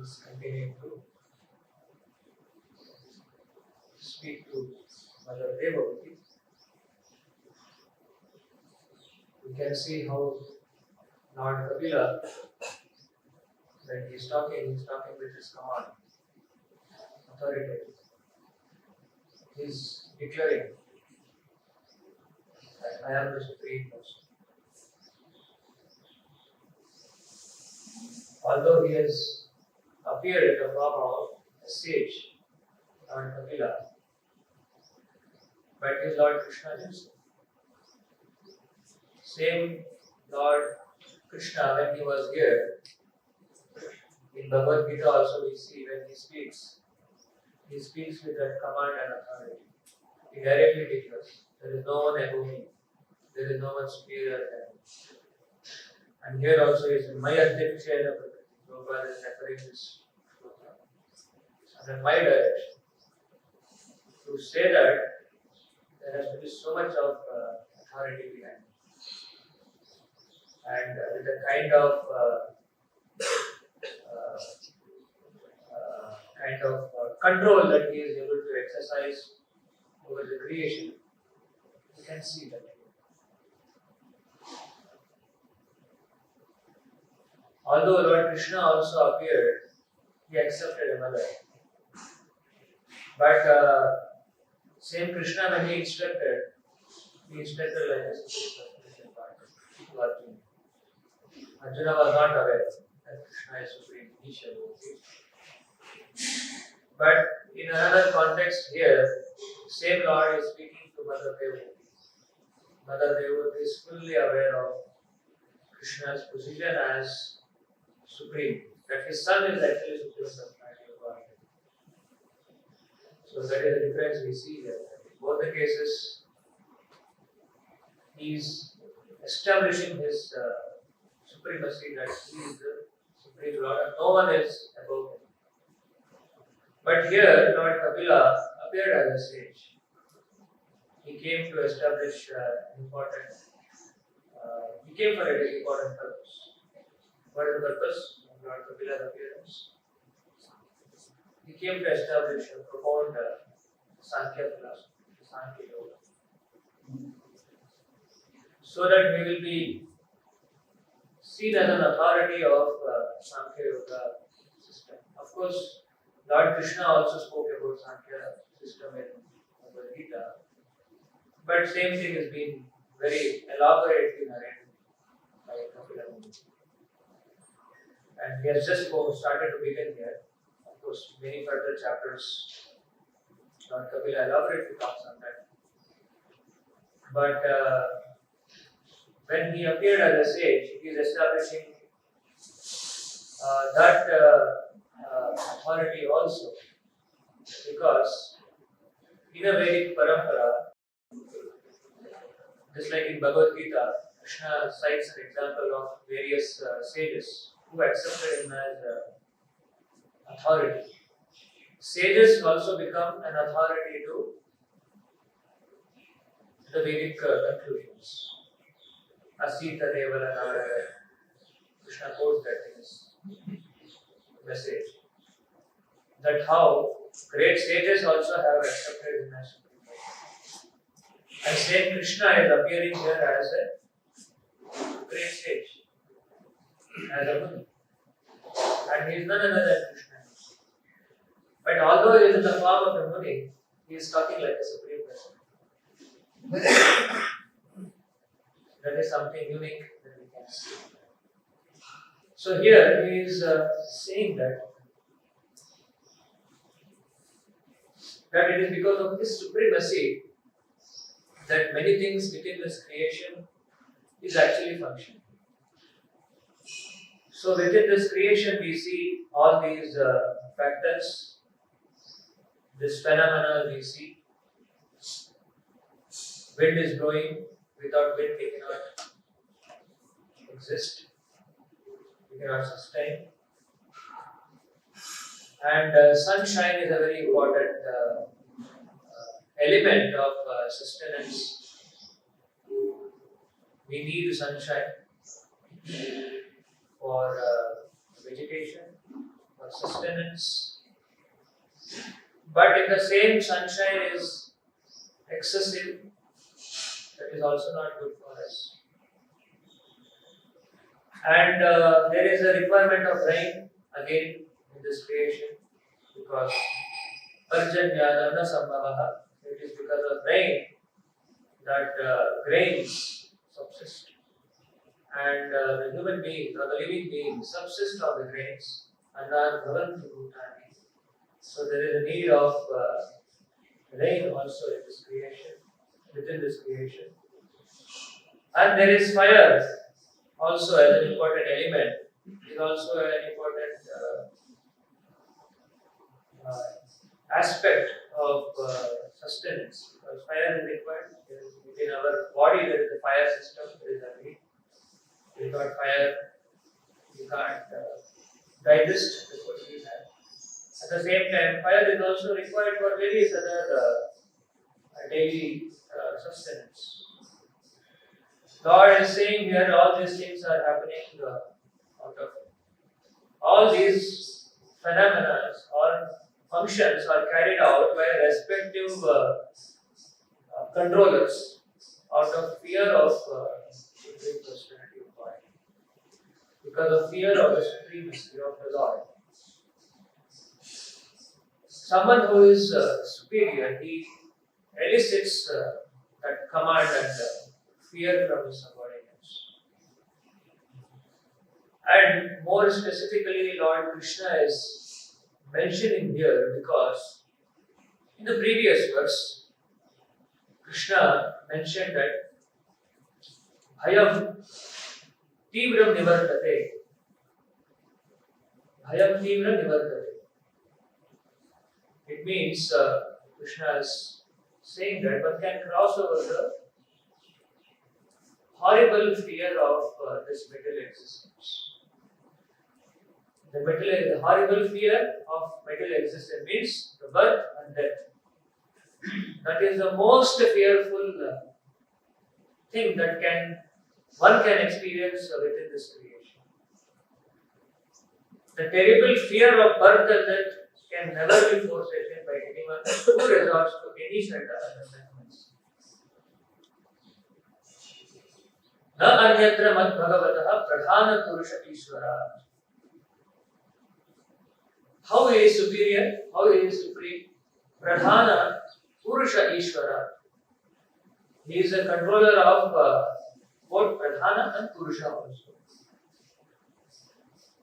is continuing to speak to Mother Devavati. We can see how Lord Kapila, when he is talking with his command, authoritative. He is declaring that I am the Supreme Person. Although he has appeared in the form of a sage, Lord Kapila, but he is Lord Krishna himself. Same Lord Krishna, when he was here, in Bhagavad Gita also we see when he speaks with that command and authority. He directly declares, there is no one above me, there is no one superior than me. And here also is my Adhyakshaya Prakriti. Prabhupada is referring this under my direction. To say that, there has to be so much of authority behind it. And with the kind of control that he is able to exercise over the creation, you can see that. Although Lord Krishna also appeared, he accepted a mother. But same Krishna, when he instructed like a supreme person to Arjuna. Arjuna was not aware that Krishna is supreme initially. But in another context here, same Lord is speaking to Mother Devavati. Mother Devavati is fully aware of Krishna's position as supreme, that his son is actually supreme personality of Godhead. So that is the difference we see here. In both the cases, he is establishing his supremacy, that he is the supreme Lord and no one is above him. But here, Lord Kapila appeared as a sage. He came to establish he came for a very important purpose. What is the purpose of Lord Kapila's appearance? He came to establish a profound Sankhya philosophy, Sankhya Yoga, so that we will be seen as an authority of Sankhya Yoga system. Of course, Lord Krishna also spoke about Sankhya system in Bhagavad Gita, but same thing has been very elaborately narrated by Kapila. And he has just started to begin here. Of course, many further chapters Lord Kapila elaborately talks on that. But when he appeared as a sage, he is establishing that authority also, because in a Vedic parampara, just like in Bhagavad Gita, Krishna cites an example of various sages who accepted him as authority. Sages also become an authority to the Vedic conclusions. Asita Devala Narayana. Krishna quotes that in his message. That how great sages also have accepted him as supreme. And same Krishna is appearing here as a great sage, as a Muni. And he is none other than Krishna. But although he is in the form of a Muni, he is talking like a supreme person. That is something unique that we can see. So here he is saying that it is because of this supremacy that many things within this creation is actually functioning. So within this creation we see all these factors, this phenomena we see. Wind is blowing, without wind we cannot exist, we cannot sustain. And sunshine is a very important element of sustenance. We need sunshine for vegetation, for sustenance. But if the same sunshine is excessive, that is also not good for us. And there is a requirement of rain again in this creation because Parjanyana Sambhavaha, it is because of rain that grains subsist. And the human being or the living being subsist on the grains and are bhavanti bhutani. So there is a need of rain also in this creation, within this creation. And there is fire also as an important element. It is also an important aspect of sustenance. Because fire is required. Within our body there is a fire system, there is a need. Without fire, you can't digest the food we have. At the same time, fire is also required for various other daily sustenance. Lord is saying here all these things are happening out of all these phenomena or functions are carried out by respective controllers out of fear of Supreme Personality of God. Because of fear of the supremacy of the Lord. Someone who is superior, he elicits that command and fear from his subordinates. And more specifically, Lord Krishna is mentioning here because in the previous verse, Krishna mentioned that Bhayam Tivram Nivartate. Bhayam Tivram Nivartate. It means Krishna is saying that one can cross over the horrible fear of this material existence. The horrible fear of material existence means the birth and death. That is the most fearful thing that one can experience within this creation. The terrible fear of birth and death can never be forsaken by anyone who resorts to any shelter other than mercy. Na anyatra mad bhagavataha pradhana purusha ishvara. How he is superior? How he is supreme? Pradhana purusha ishvara. He is a controller of both pradhana and purusha also.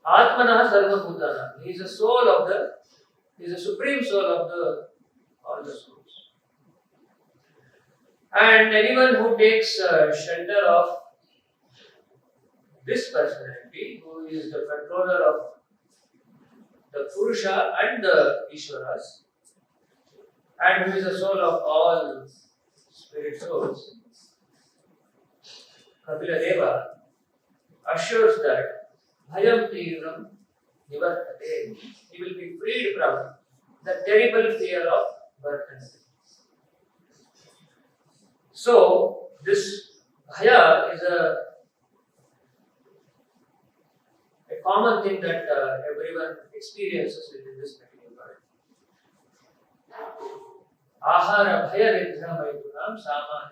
Atmana sarva bhutana. He is the soul of he is the supreme soul of all the souls. And anyone who takes shelter of this personality, who is the controller of the Purusha and the Ishwaras, and who is the soul of all spirit souls, Kapila Deva assures that Bhayam Tivram Nivartate. He will be freed from the terrible fear of birth and death. So, this Bhaya is a common thing that everyone experiences within this material world. Ahara Bhaya Nidra Maitunam Sama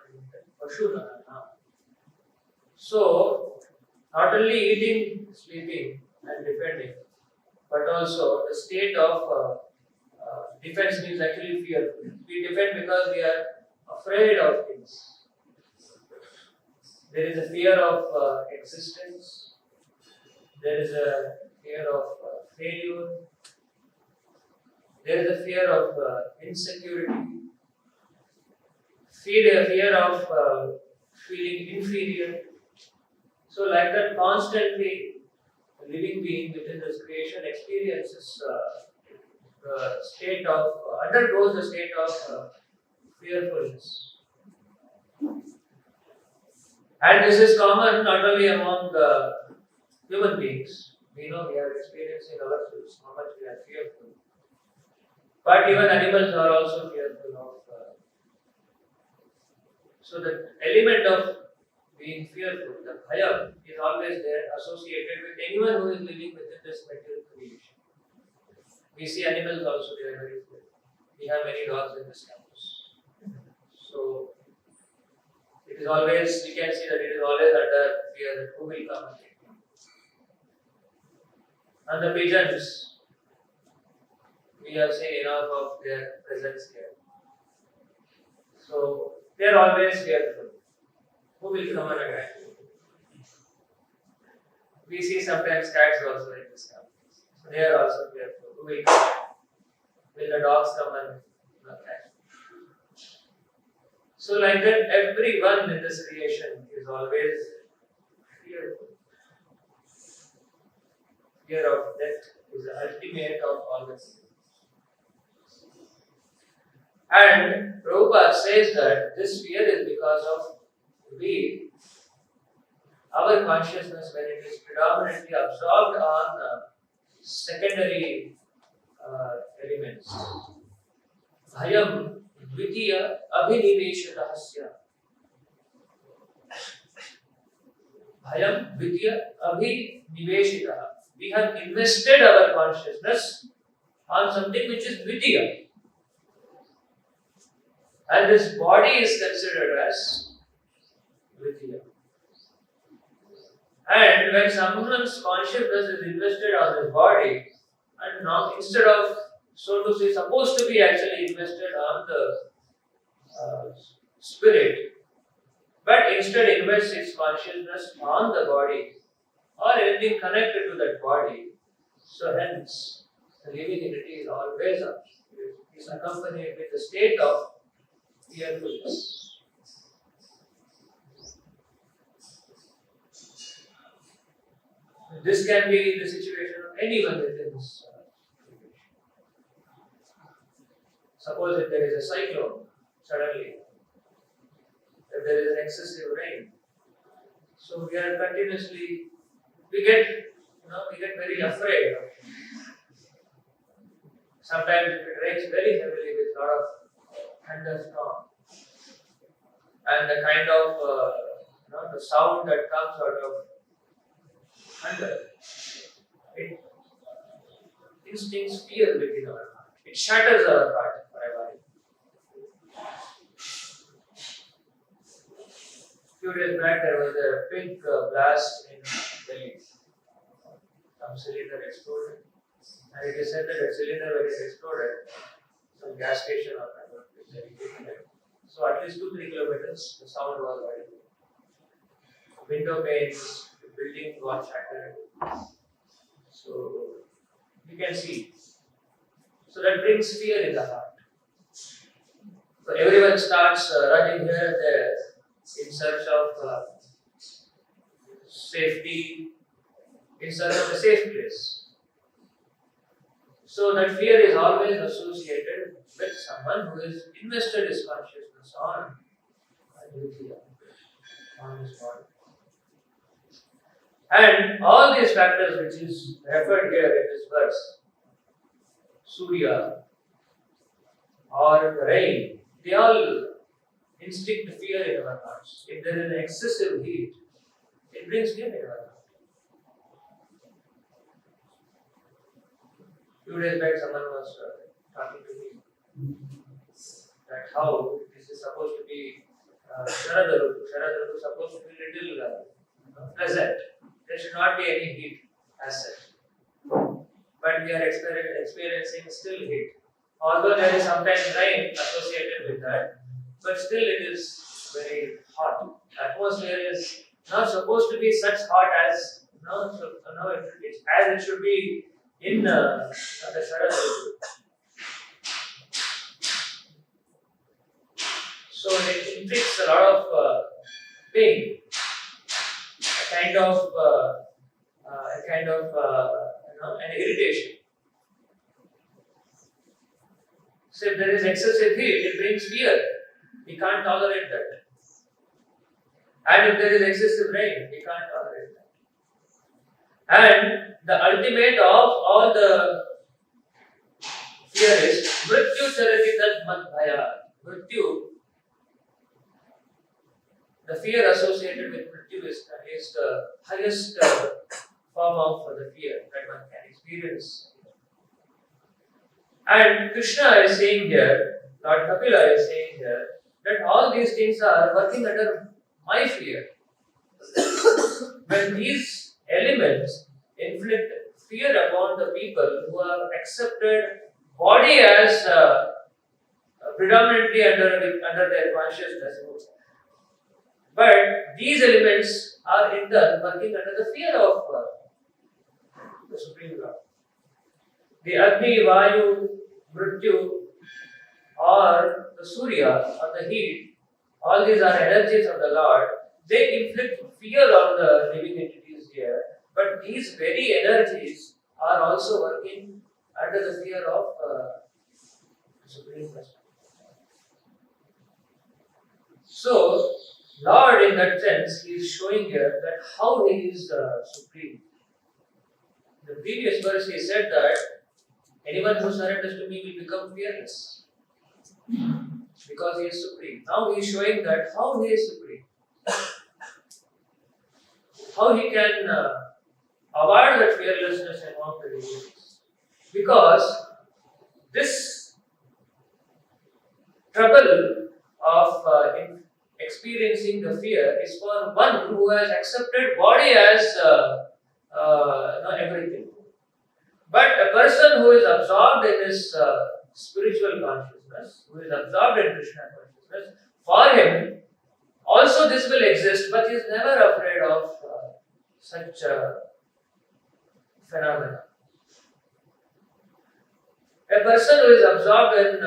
Pashunanam. So, not only eating, sleeping, and defending, but also the state of defense means actually fearful. We defend because we are afraid of things. There is a fear of existence. There is a fear of failure. There is a fear of insecurity. Fear of feeling inferior. So, like that, constantly the living being within this creation experiences the state of, undergoes the state of fearfulness. And this is common not only among human beings. We know we are experiencing ourselves how much we are fearful. But even animals are also fearful of. So the element of being fearful, the bhayam, is always there, associated with anyone who is living within this material creation. We see animals also, they are very fearful. We have many dogs in this campus. So, it is always, we can see that it is always under fear that who will come and take me. And the pigeons, we have seen enough of their presence here. So, they are always fearful. Who will come and attack me? We see sometimes cats also in this campus. So, they are also fearful. Who will come? Will the dogs come and catch me? So, like that, everyone in this creation is always fearful. Fear of death is the ultimate of all this. And Prabhupada says that this fear is because of our consciousness, when it is predominantly absorbed on secondary elements. Bhayam dvitiya abhiniveshatahasya. Bhayam dvitiya abhiniveshitaha. We have invested our consciousness on something which is dvitiya. And this body is considered as dvitiya. And when someone's consciousness is invested on his body, and now instead of, so to say, supposed to be actually invested on the spirit, but instead invests its consciousness on the body or anything connected to that body, so hence the living entity is always is accompanied with the state of fearfulness. This can be the situation of anyone within this situation. Suppose if there is a cyclone, suddenly, if there is an excessive rain, so we are continuously, we get very afraid. Sometimes if it rains very heavily with a lot of thunderstorm, and the kind of the sound that comes out of thunder, it instills fear within our heart. It shatters our heart forever. Few days back there was a big blast in Delhi. Some cylinder exploded, and it is said that the cylinder, when it exploded, some gas station or something. So at least 2-3 kilometers, the sound was very good. Window panes, the building got shattered. So you can see. So that brings fear in the heart. So everyone starts running here and there in search of safety, in search of a safe place. So that fear is always associated with someone who is invested his consciousness on his body. And all these factors which is referred here in this verse, Surya or rain, they all instinct fear in our hearts. If there is an excessive heat, it brings fear in our heart. Few days back, someone was talking to me that how this is supposed to be Sharad Rutu. Sharad Rutu is supposed to be little pleasant. There should not be any heat as such. But we are experiencing still heat. Although there is sometimes rain associated with that, but still it is very hot. The atmosphere is not supposed to be such hot as it should be in the Sharad Rutu. So it inflicts a lot of pain, an irritation. So if there is excessive heat, it brings fear. We can't tolerate that. And if there is excessive rain, we can't tolerate that. And the ultimate of all the fear is Mrityu Charati Tat Mat Bhaya. Mrityu, the fear associated with Mrityu is the highest form of the fear that one can experience. And Krishna is saying here, Lord Kapila is saying here, that all these things are working under my fear. When these elements inflict fear upon the people who have accepted body as predominantly under their consciousness, but these elements are in turn working under the fear of the Supreme Lord. The Agni, Vayu, Mrityu, or the Surya, or the heat, all these are energies of the Lord. They inflict fear on the living entities here, but these very energies are also working under the fear of the Supreme Personality. So, Lord, in that sense, He is showing here that how He is supreme. In the previous verse, He said that anyone who surrenders to me will become fearless because He is supreme. Now He is showing that how He is supreme, how He can award that fearlessness among the devotees. Because this trouble of experiencing the fear is for one who has accepted body as everything. But a person who is absorbed in his spiritual consciousness, who is absorbed in Krishna consciousness, for him also this will exist, but he is never afraid of such phenomena. A person who is absorbed in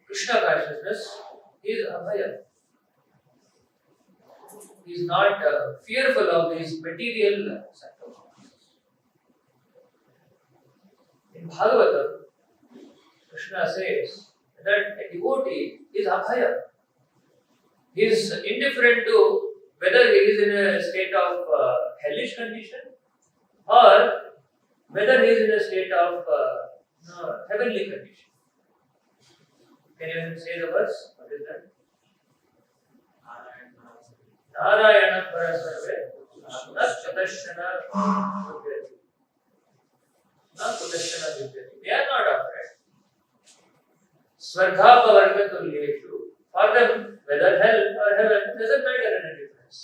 Krishna consciousness is abhaya. He is not fearful of these material circumstances. In Bhagavatam, Krishna says that a devotee is abhaya. He is indifferent to whether he is in a state of hellish condition or whether he is in a state of heavenly condition. Can you say the verse? What is that? Narayana Parasarve Natadashana Vidyati. Natadashana Vidyati. They are not afraid. Swargha Pavarga Tulyeshu. For them, whether hell or heaven doesn't matter any difference.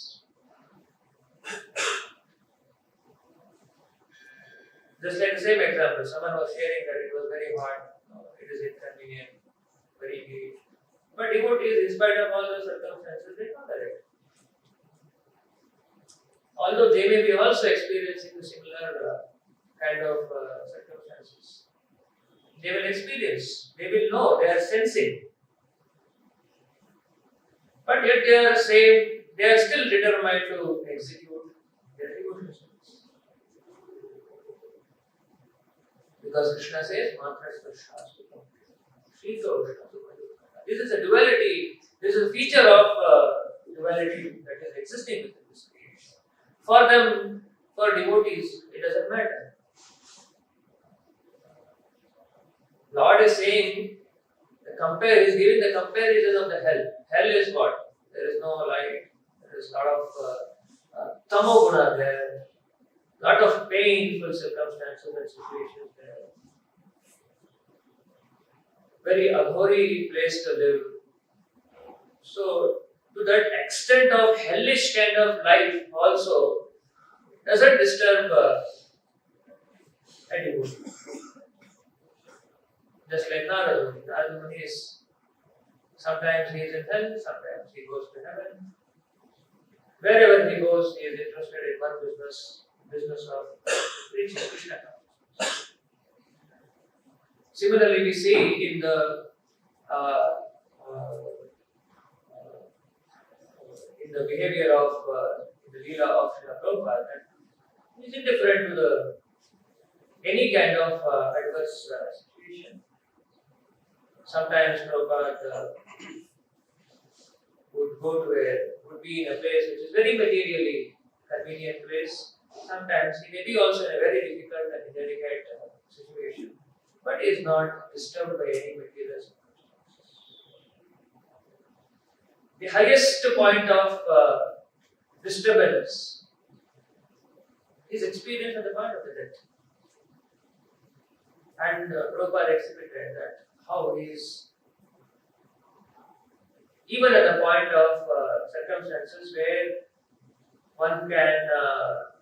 Just like the same example, someone was sharing that it was very hot, it is inconvenient, very heat. But devotees, in spite of all the circumstances, they tolerate. Although they may be also experiencing the similar kind of circumstances, they will experience, they will know, they are sensing. But yet they are still determined to execute their devotional service. Because Krishna says, this is a duality, this is a feature of duality that is existing within this creation. For them, for devotees, it doesn't matter. Lord is saying, is giving the comparison of the hell. Hell is what? There is no light, there is a lot of tamoguna there, lot of painful circumstances and situations there. Very aghori place to live. So, to that extent of hellish kind of life also doesn't disturb a devotee. Just like Narada Muni is, sometimes he is in hell, sometimes he goes to heaven. Wherever he goes, he is interested in one business of preaching Krishna consciousness. Similarly, we see in the behavior of the Leela of Sri Prabhupada, that he is indifferent to any kind of adverse situation. Sometimes Prabhupada would be in a place which is very materially convenient place. Sometimes he may be also in a very difficult and delicate situation, but is not disturbed by any material circumstances. The highest point of disturbance is experienced at the point of the death. And Prabhupada exhibited that how he is, even at the point of circumstances where one can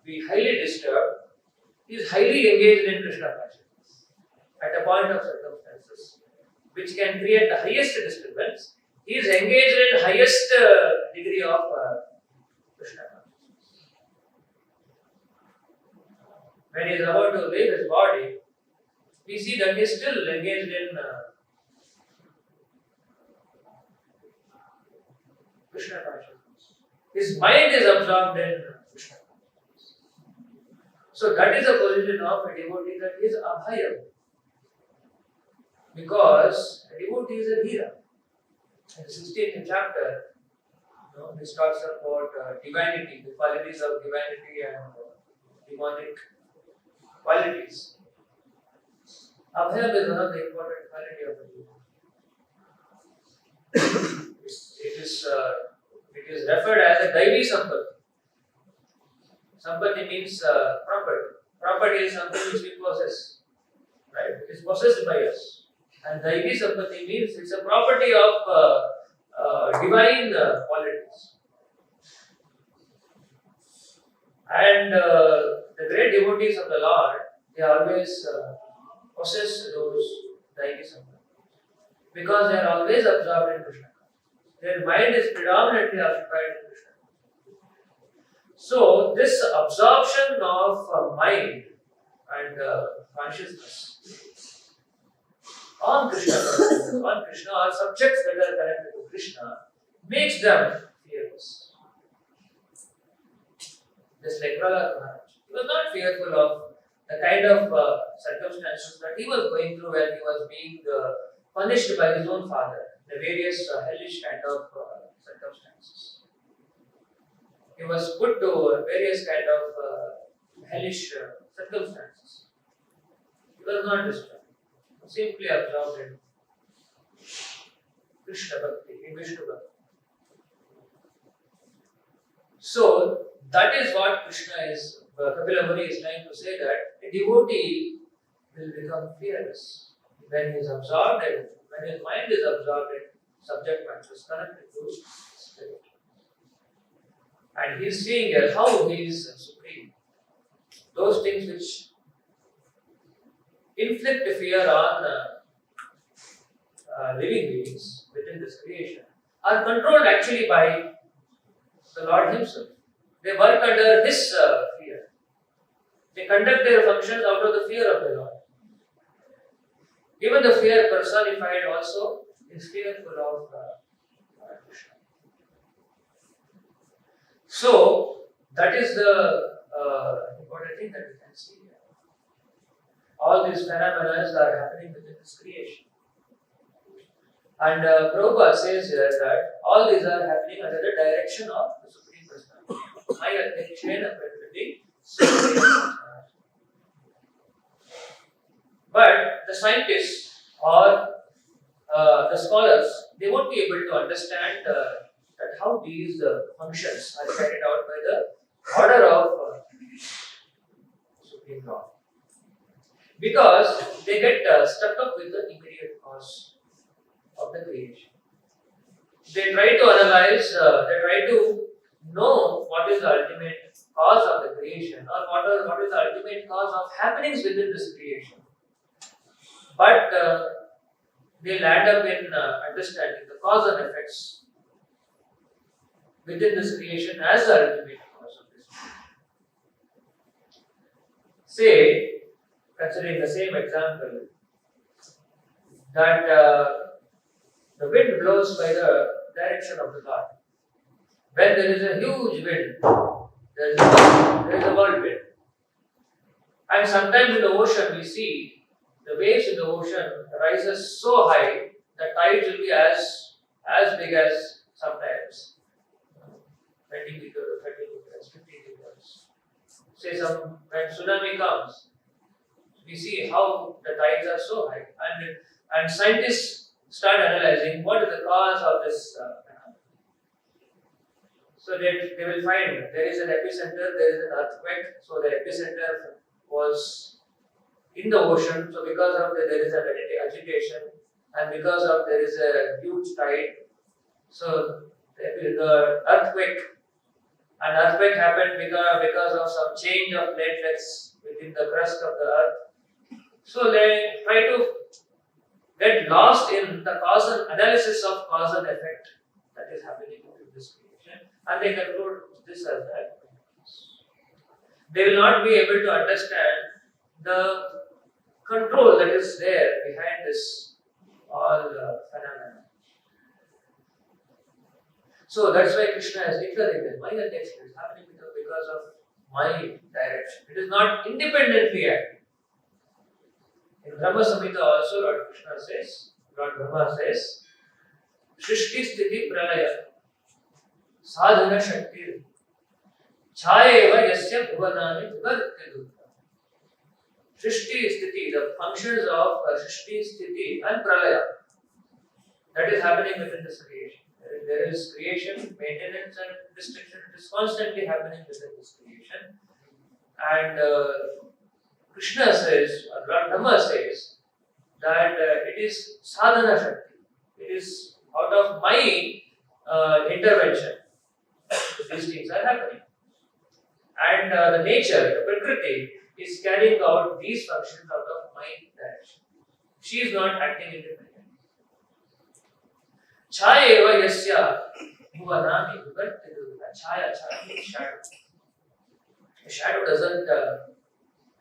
be highly disturbed, he is highly engaged in Krishna consciousness. At a point of circumstances which can create the highest disturbance, he is engaged in highest degree of Krishna consciousness. When he is about to leave his body, we see that he is still engaged in Krishna consciousness. His mind is absorbed in Krishna consciousness. So that is the position of a devotee, that is abhaya. Because a devotee is a hero. In the 16th chapter, this talks about divinity, the qualities of divinity and demonic qualities. Abhayam is one of the important qualities of the devotee. It is referred as a Daivi Sampati. Sampati means property. Property is something which we possess. Right? It is possessed by us. And Daivi Sampati means it's a property of divine qualities. And the great devotees of the Lord, they always possess those Daivi Sampati. Because they are always absorbed in Krishna. Their mind is predominantly occupied in Krishna. So, this absorption of mind and consciousness on Krishna or subjects that are connected to Krishna makes them fearless. Just like Prahlad Maharaj, he was not fearful of the kind of circumstances that he was going through when he was being punished by his own father, the various hellish kind of circumstances. He was put to various kind of hellish circumstances. He was not disturbed. Simply absorbed in Krishna Bhakti, in Vishnu Bhakti. So, that is what Krishna is, Kapila Muni is trying to say, that a devotee will become fearless when he is absorbed in, when his mind is absorbed in subject matters connected to spirit. And he is seeing how he is supreme. Those things which inflict fear on living beings within this creation are controlled actually by the Lord Himself. They work under His fear. They conduct their functions out of the fear of the Lord. Even the fear personified also is fearful of Krishna. So, that is the important thing that we can see here. All these phenomena are happening within this creation. And Prabhupada says here that all these are happening under the direction of the Supreme Personality. But the scientists or the scholars, they won't be able to understand that how these functions are carried out by the order of Supreme Lord. Because they get stuck up with the immediate cause of the creation. They try to analyze, they try to know what is the ultimate cause of the creation, or what is the ultimate cause of happenings within this creation. But they land up in understanding the cause and effects within this creation as the ultimate cause of this creation. Say, considering the same example, that the wind blows by the direction of the Lord. When there is a huge wind, there is a whirlwind. And sometimes in the ocean we see the waves in the ocean rises so high that tides will be as big as sometimes 20 meters, 30 meters, 50 meters. Say when tsunami comes, we see how the tides are so high, and scientists start analyzing what is the cause of this phenomenon. So they will find there is an epicenter, there is an earthquake, so the epicenter was in the ocean. So because of there is an agitation, and because of there is a huge tide, so the earthquake, an earthquake happened because of some change of platelets within the crust of the earth. So they try to get lost in the causal analysis of cause and effect that is happening in this creation, and they conclude this as that. They will not be able to understand the control that is there behind this all phenomena. So that's why Krishna is declaring that my attention is happening because of my direction. It is not independently acting. In Brahma Samhita also, Lord Krishna says, Lord Brahma says, Shrishti Sthiti Pralaya Sadhana Shakti Chayeva Yasya Bhuvanani Bhugatya. Shrishti Sthiti, the functions of Shrishti Sthiti and Pralaya, that is happening within this creation. There is creation, maintenance and destruction. It is constantly happening within this creation. And Krishna says, or Lord Brahma says, that it is sadhana shakti. It is out of my intervention. These things are happening. And the nature, the Prakriti, is carrying out these functions out of my direction. She is not acting independently. Chaya eva yasya bhuvanani bhugatya. Chaya means shadow. A shadow doesn't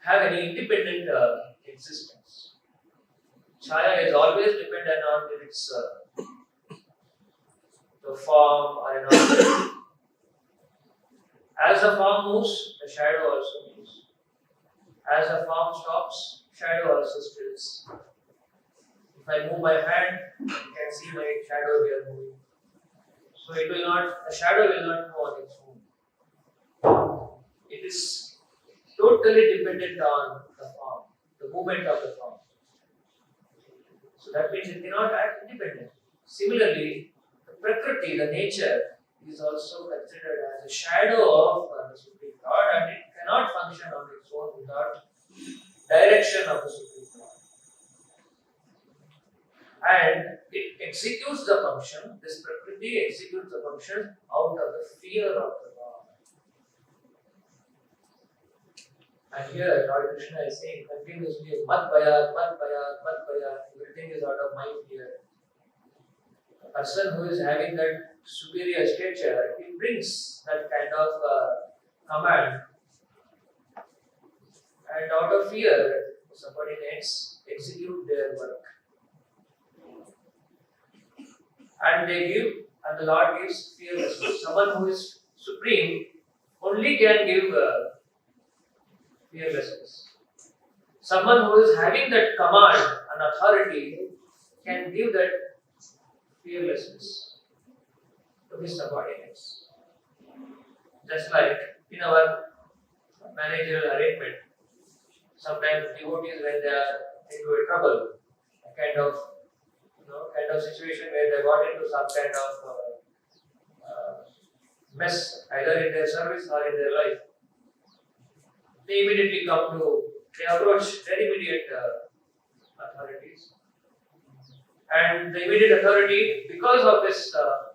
have any independent existence. Chaya is always dependent on its the form or an object. As the form moves, the shadow also moves. As the form stops, shadow also stills. If I move my hand, you can see my shadow here moving. So it will not, the shadow will not move on its own. It is totally dependent on the form, the movement of the form. So that means it cannot act independently. Similarly, the Prakriti, the nature, is also considered as a shadow of the Supreme Lord, and it cannot function on its own without direction of the Supreme Lord. And it executes the function, this Prakriti executes the function out of the fear of the Lord. And here Lord Krishna is saying continuously, Mat Bhayat, Mat Bhayat, Mat Bhayat, everything is out of my fear. A person who is having that superior stature, he brings that kind of command, and out of fear, subordinates execute their work. And they give, and the Lord gives fearlessness. Someone who is supreme only can give fearlessness. Someone who is having that command and authority can give that fearlessness to his subordinates. Just like in our managerial arrangement, sometimes devotees, when they are into a trouble, a kind of situation where they got into some kind of mess, either in their service or in their life, they immediately they approach their immediate authorities. And the immediate authority, because of this the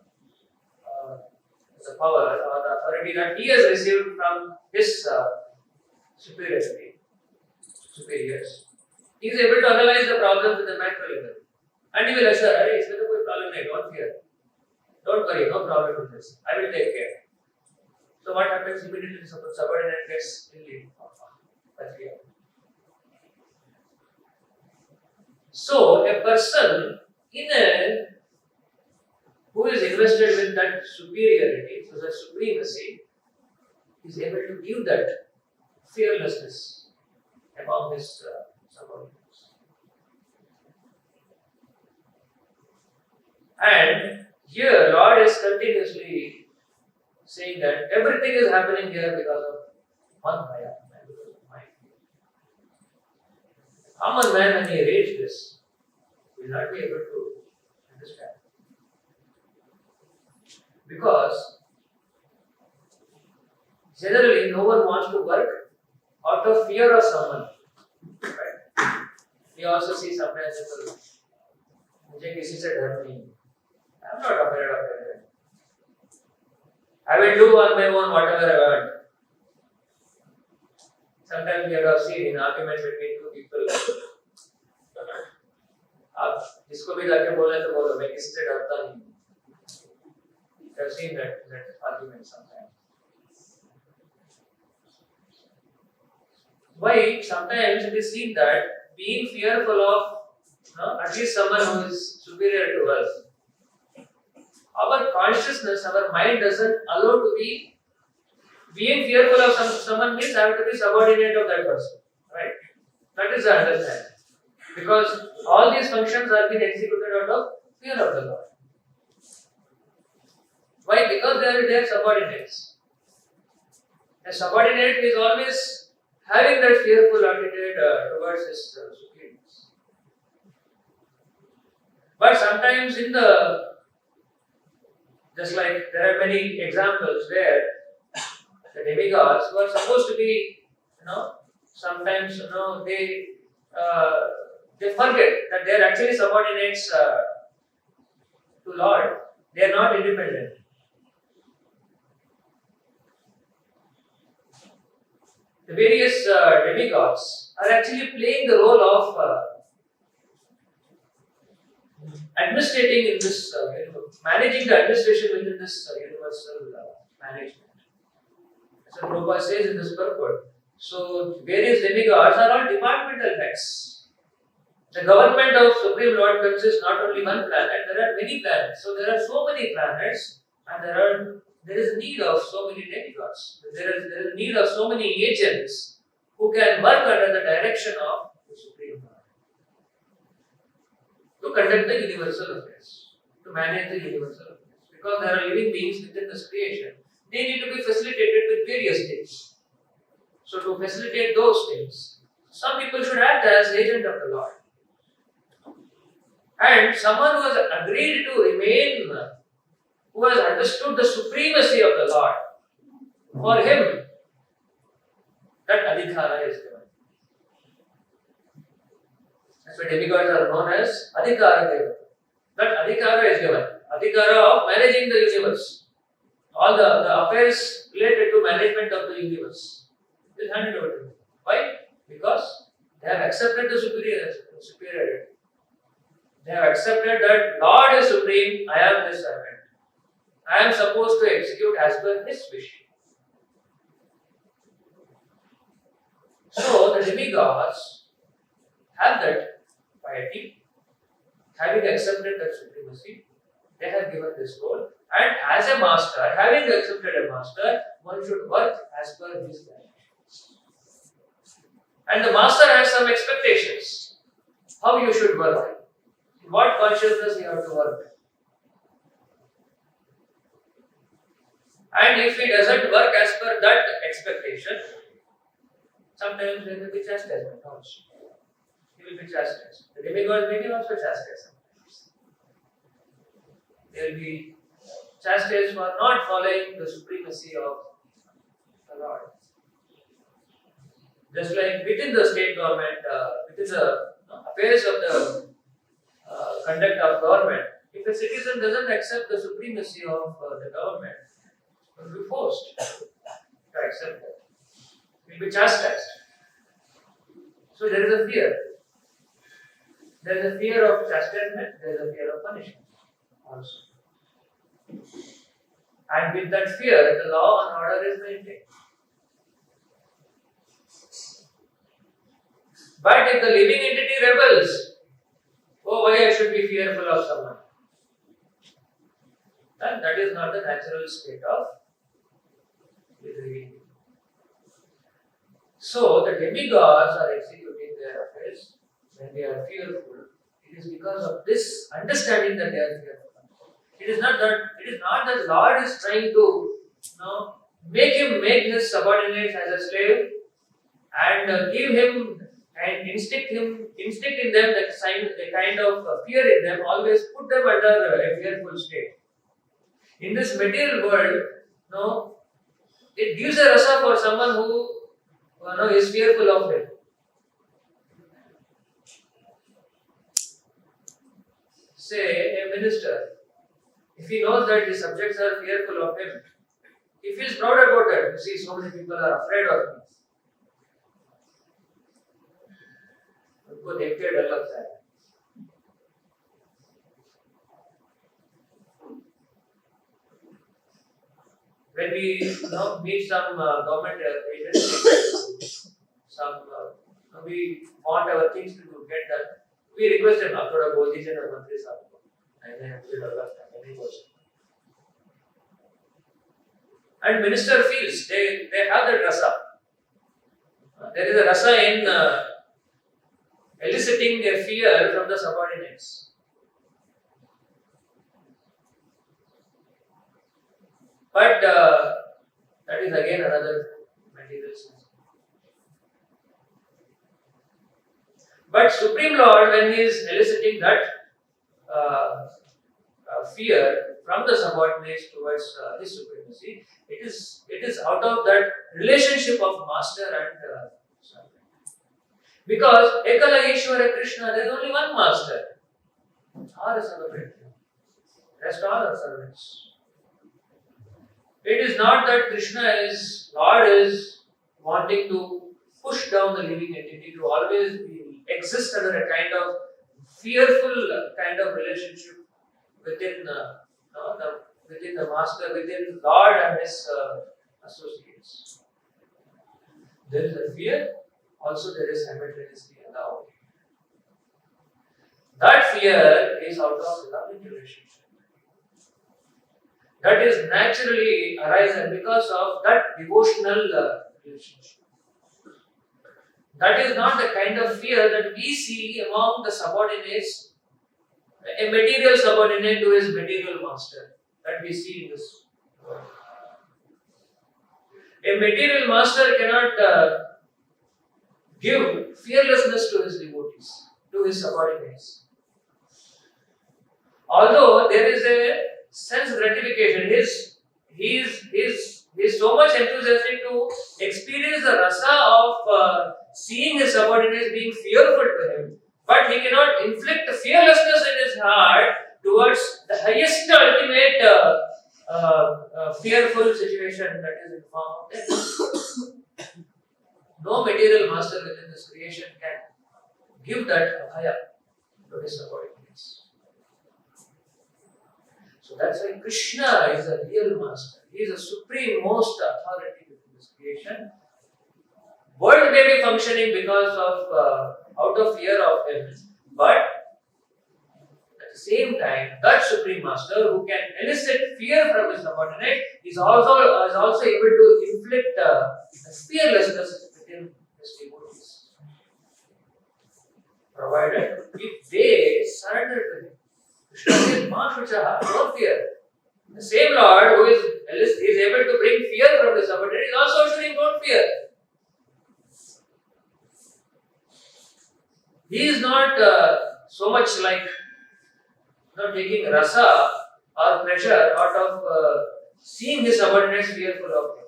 power or the authority that he has received from his superiors, he is able to analyze the problems at the macro level. And he will assure, hey, it's not a problem, don't fear. Don't worry, no problem with this. I will take care. So what happens immediately? Subordinate gets relieved. So a person who is invested with that superiority, so that supremacy, is able to give that fearlessness among his subordinates. And here Lord is continuously saying that everything is happening here because of one Maya, because of my fear. Common man, when he reads this, will not be able to understand. Because generally no one wants to work out of fear of someone. Right? We also see sometimes people, मुझे किसी से डर नहीं, I'm not afraid of anything. I will do on my own whatever I want. Sometimes we have seen in argument between two people. आप जिसको भी जाके बोले तो बोलो, मैं किसी से डरता नहीं. I have seen that argument sometimes. Why? Sometimes it is seen that being fearful of at least someone who is superior to us, our consciousness, our mind doesn't allow to be being fearful of someone means I have to be subordinate of that person, right? That is the understanding. Because all these functions are being executed out of fear of the Lord. Why? Because they are subordinates. A subordinate is always having that fearful attitude towards his superiors. But sometimes just like there are many examples where the demigods who are supposed to be, sometimes, they forget that they are actually subordinates to Lord. They are not independent. The various demigods are actually playing the role of administrating in this, managing the administration within this universal management. As Prabhupada says in this purport, so various demigods are all departmental heads. The government of Supreme Lord consists not only one planet, there are many planets. So there are so many planets, and there is need of so many demigods. There is need of so many agents who can work under the direction of the Supreme Lord to conduct the universal affairs, to manage the universal affairs. Because there are living beings within this creation, they need to be facilitated with various things. So to facilitate those things, some people should act as agent of the Lord. And someone who has agreed to remain, who has understood the supremacy of the Lord, for him, that adhikara is given. That's why demigods are known as adhikara deva. That adhikara is given. Adhikara of managing the universe. All the affairs related to management of the universe is handed over to them. Why? Because they have accepted the superiority. They have accepted that Lord is supreme, I am the servant. I am supposed to execute as per His wish. So the demigods have that piety, having accepted that supremacy, they have given this role. And as a master, having accepted a master, one should work as per his directions. And the master has some expectations. How you should work. In what consciousness you have to work. And if he doesn't work as per that expectation, sometimes there will be chastisement also. He will be chastised. The demigods may be also chastised sometimes. They will be chastised for not following the supremacy of the Lord. Just like within the state government, within the affairs of the conduct of government, if a citizen doesn't accept the supremacy of the government, he will be forced to accept that. He will be chastised. So there is a fear. There is a fear of chastisement, there is a fear of punishment also. And with that fear, the law and order is maintained. But if the living entity rebels, oh, why I should be fearful of someone? Then that is not the natural state of the living entity. So the demigods are executing their affairs when they are fearful. It is because of this understanding that they are fearful. It is not that Lord is trying to make his subordinates as a slave and give him and instinct in them the kind of fear in them, always put them under a fearful state. In this material world, it gives a rasa for someone who is fearful of it. say a minister, if he knows that his subjects are fearful of him, he feels proud about that. You see, so many people are afraid of me. उनको देख के डर लगता है. When we meet some government agents, we want our things to get done. We request them, "आप थोड़ा बोल दीजिए ना मंत्री साहब को." नहीं मुझे डर लगता है, नहीं बोल सकता. And minister feels they have that rasa. There is a rasa in eliciting a fear from the subordinates. But that is again another material sense. But Supreme Lord, when he is eliciting that fear from the subordinates towards his supremacy, it is out of that relationship of master and servant. Because Ekala Ishvara Krishna, there is only one master. All are servants. Rest all are servants. It is not that Lord is wanting to push down the living entity to always exist under a kind of fearful kind of relationship within the master, within Lord and his associates. There is a fear, also there is simultaneously a love. That fear is out of loving relationship. That is naturally arisen because of that devotional relationship. That is not the kind of fear that we see among the subordinates, a material subordinate to his material master, that we see in this world. A material master cannot give fearlessness to his devotees, to his subordinates. Although there is a sense gratification, he is so much enthusiastic to experience the rasa of seeing his subordinates being fearful to him, but he cannot inflict fearlessness in his heart towards the highest ultimate fearful situation that is in form of death. No material master within this creation can give that abhaya to his subordinates. So that's why Krishna is a real master. He is a supreme most authority within this creation. World may be functioning because of out of fear of him, but at the same time, that supreme master who can elicit fear from his subordinate is also able to inflict fearlessness within his devotees, provided if they surrender to him. Krishna says, "Ma shuchaha," don't fear. The same Lord who is able to bring fear from the subordinate is also assuring, don't fear. He is not so much like not taking rasa or pleasure out of seeing his subordinates fearful of him.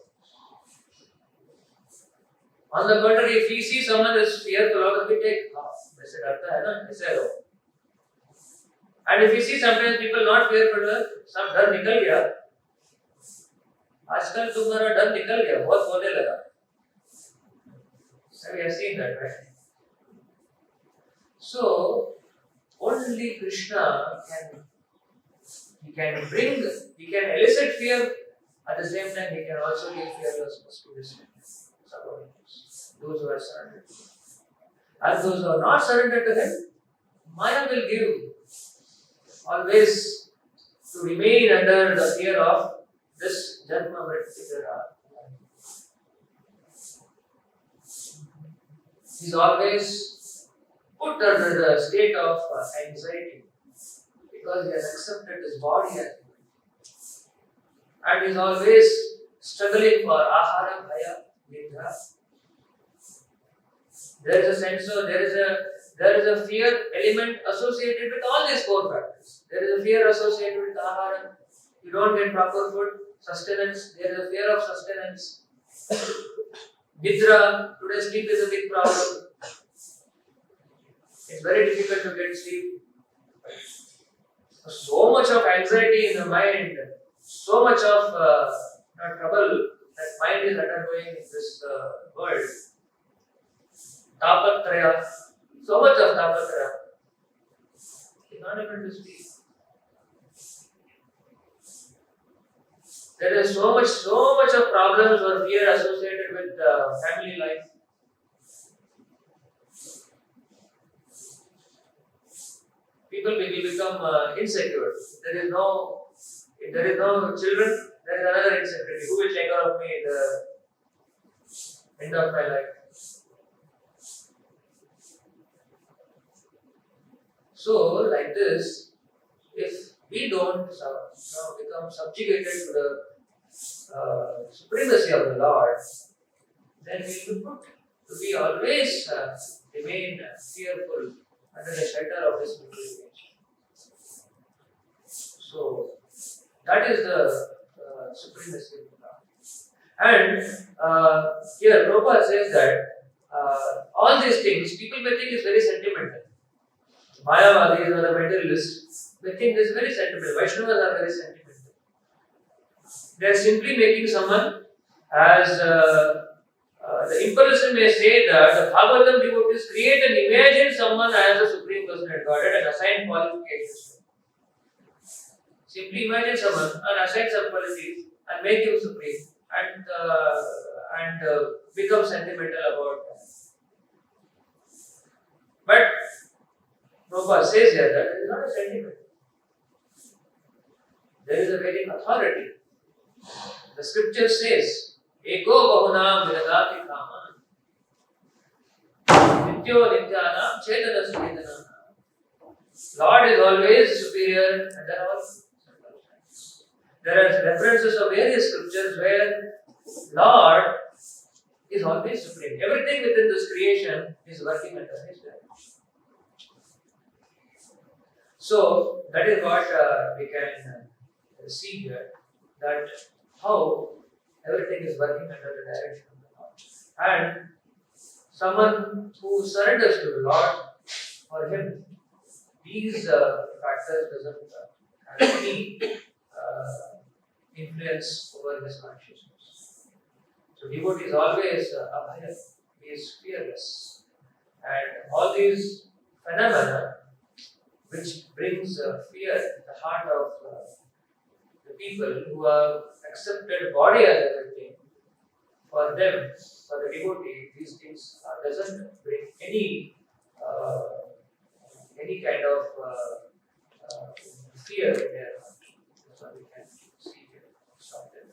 On the contrary, if he sees someone is fearful of him, he takes, वैसे डरता है ना, ऐसे रहो. And if you see sometimes people not fearful, सब डर निकल गया. आजकल तुम्हारा डर निकल गया, बहुत बोलने लगा. So we have seen that, right? So only Krishna can elicit fear. At the same time, he can also give fearlessness to his subordinates, those who are surrendered. And those who are not surrendered to him, Maya will give always to remain under the fear of this Janma Mrityudara. He is always put under the state of anxiety because he has accepted his body as human. And he is always struggling for ahara, bhaya, nidra. There is a sense of, there is a fear element associated with all these four factors. There is a fear associated with ahara. You don't get proper food, sustenance. There is a fear of sustenance. Nidra, today sleep is a big problem. It's very difficult to get sleep. So much of anxiety in the mind, so much of trouble that mind is undergoing in this world. Tapatraya, so much of tapatraya. He's not able to speak. There is so much of problems or fear associated with family life. People will become insecure. If there is no children, there is another insecurity. Who will take care of me at the end of my life? So, like this, if we don't become subjugated to the supremacy of the Lord, then we will put to be always remain fearful under the shelter of this material nature. So, that is the supremacy of the Lord. And here Prabhupada says that all these things people may think is very sentimental. Mayavadis or the materialists may think this is very sentimental. Vaishnavas are very sentimental. They are simply making someone as the impulsion may say that the Bhagavatam devotees create and imagine someone as a Supreme Personality Godhead and assign qualifications. Simply imagine someone and assign some qualities and make him supreme and become sentimental about that. But Prabhupada says here that it is not a sentiment. There is a very authority. The scripture says, Eko bahunam vidadati kaman. Nityo nityanam chetana suchetanam. Lord is always superior and there are circumstances. There are references of various scriptures where Lord is always supreme. Everything within this creation is working under His direction. So that is what we can see here, that how everything is working under the direction of the Lord. And someone who surrenders to the Lord, for him, these factors doesn't have any influence over his consciousness. So devotee is always abhaya, he is fearless. And all these phenomena which brings fear in the heart of the people who have accepted body as everything, for them, for the devotee, these things doesn't bring any kind of fear in their heart. That's what we can see here. Stop there.